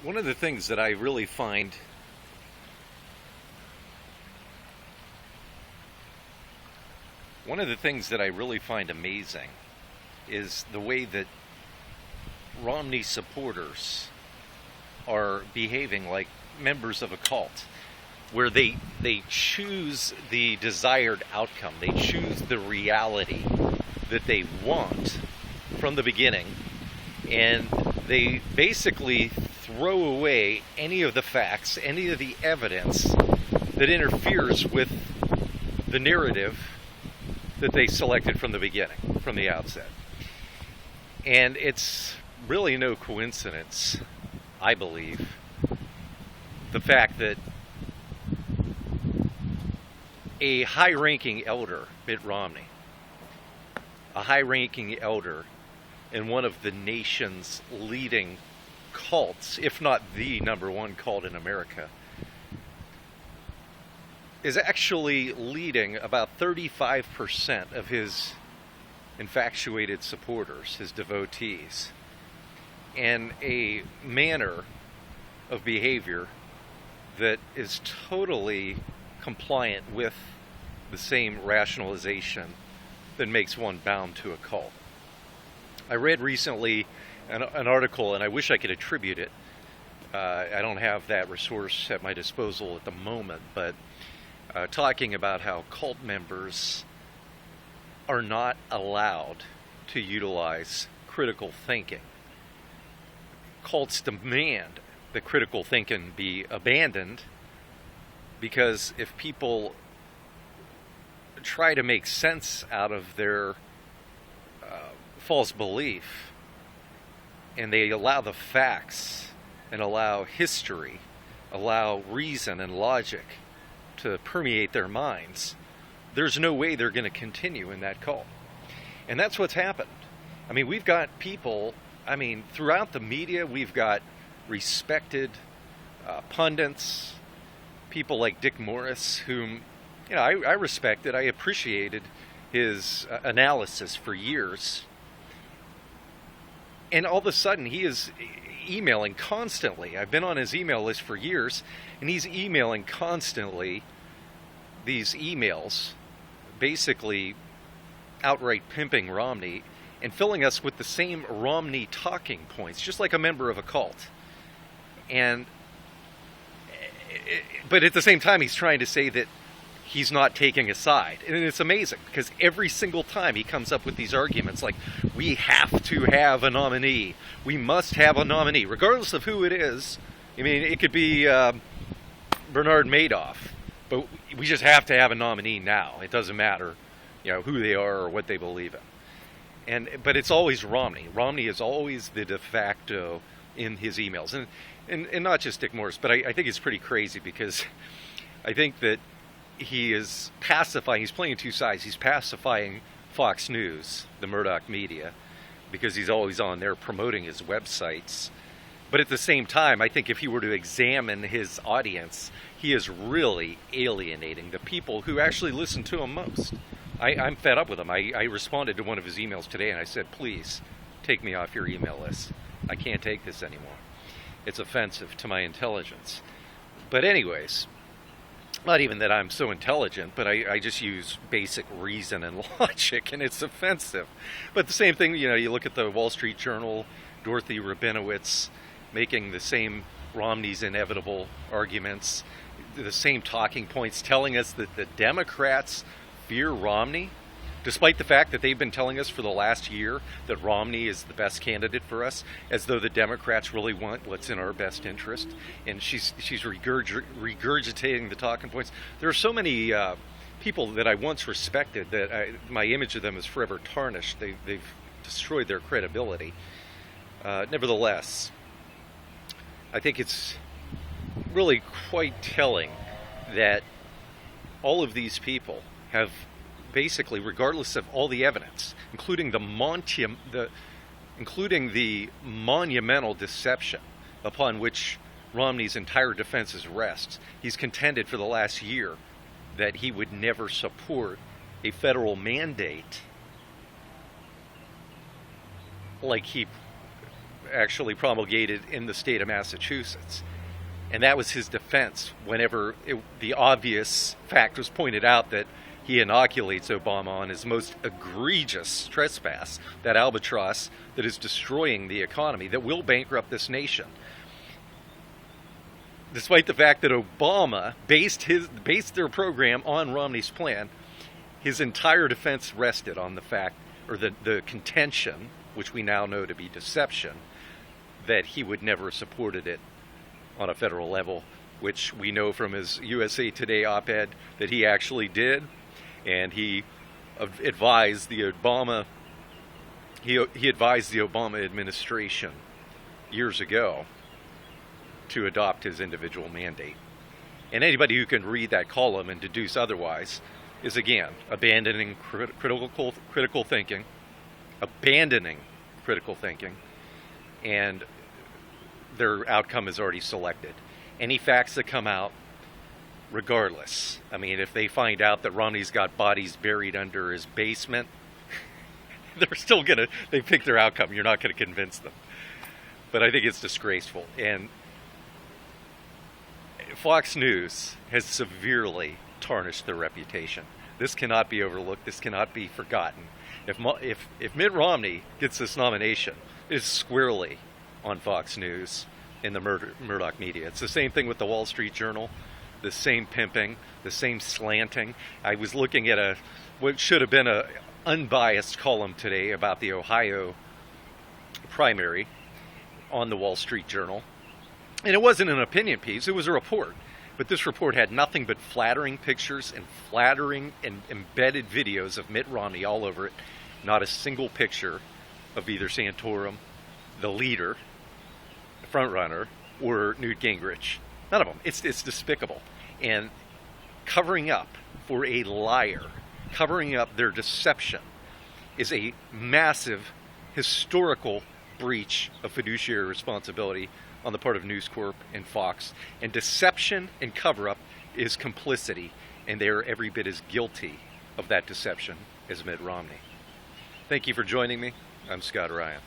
One of the things that I really find one of the things that I really find amazing is the way that Romney supporters are behaving like members of a cult, where they choose the desired outcome. They choose the reality that they want from the beginning, and they basically throw away any of the facts, any of the evidence that interferes with the narrative that they selected from the beginning, from the outset. And it's really no coincidence, I believe, the fact that a high-ranking elder, Mitt Romney, a high-ranking elder in one of the nation's leading cults, if not the number one cult in America, is actually leading about 35% of his infatuated supporters, his devotees, in a manner of behavior that is totally compliant with the same rationalization that makes one bound to a cult. I read recently an article, and I wish I could attribute it. I don't have that resource at my disposal at the moment, but talking about how cult members are not allowed to utilize critical thinking. Cults demand that critical thinking be abandoned, because if people try to make sense out of their false belief, and they allow the facts and allow history, allow reason and logic to permeate their minds, there's no way they're going to continue in that cult. And that's what's happened. I mean, we've got people, throughout the media, we've got respected pundits, people like Dick Morris, whom, I respected, I appreciated his analysis for years. And all of a sudden, he is emailing constantly. I've been on his email list for years, and he's emailing constantly these emails, basically outright pimping Romney and filling us with the same Romney talking points, just like a member of a cult. But at the same time, he's trying to say that he's not taking a side. And it's amazing, because every single time he comes up with these arguments like, we have to have a nominee. We must have a nominee, regardless of who it is. It could be Bernard Madoff, but we just have to have a nominee now. It doesn't matter, who they are or what they believe in. But it's always Romney. Romney is always the de facto in his emails. And not just Dick Morris, but I think it's pretty crazy, because I think that he is pacifying, he's playing two sides. He's pacifying Fox News, the Murdoch media, because he's always on there promoting his websites. But at the same time, I think if he were to examine his audience, he is really alienating the people who actually listen to him most. I'm fed up with him. I responded to one of his emails today, and I said, please, take me off your email list. I can't take this anymore. It's offensive to my intelligence. But anyways, not even that I'm so intelligent, but I just use basic reason and logic, and it's offensive. But the same thing, you look at the Wall Street Journal, Dorothy Rabinowitz making the same Romney's inevitable arguments, the same talking points, telling us that the Democrats fear Romney, despite the fact that they've been telling us for the last year that Romney is the best candidate for us, as though the Democrats really want what's in our best interest. And she's regurgitating the talking points. There are so many people that I once respected that my image of them is forever tarnished. They've destroyed their credibility. Nevertheless, I think it's really quite telling that all of these people have basically, regardless of all the evidence, including the monumental deception upon which Romney's entire defense rests, he's contended for the last year that he would never support a federal mandate like he actually promulgated in the state of Massachusetts. And that was his defense whenever the obvious fact was pointed out that he inoculates Obama on his most egregious trespass, that albatross that is destroying the economy, that will bankrupt this nation. Despite the fact that Obama based their program on Romney's plan, his entire defense rested on the fact, or the contention, which we now know to be deception, that he would never have supported it on a federal level, which we know from his USA Today op-ed that he actually did. And he advised the Obama administration years ago to adopt his individual mandate. And anybody who can read that column and deduce otherwise is, again, abandoning critical thinking, and their outcome is already selected. Any facts that come out, regardless. I mean, if they find out that Romney's got bodies buried under his basement, they're still they pick their outcome. You're not going to convince them. But I think it's disgraceful. And Fox News has severely tarnished their reputation. This cannot be overlooked. This cannot be forgotten. If Mitt Romney gets this nomination, it is squarely on Fox News and the Murdoch media. It's the same thing with the Wall Street Journal. The same pimping, the same slanting. I was looking at what should have been an unbiased column today about the Ohio primary on the Wall Street Journal. And it wasn't an opinion piece, it was a report. But this report had nothing but flattering pictures and flattering and embedded videos of Mitt Romney all over it. Not a single picture of either Santorum, the leader, the front runner, or Newt Gingrich. None of them. It's despicable. And covering up for a liar, covering up their deception, is a massive historical breach of fiduciary responsibility on the part of News Corp and Fox. And deception and cover-up is complicity, and they are every bit as guilty of that deception as Mitt Romney. Thank you for joining me. I'm Scott Ryan.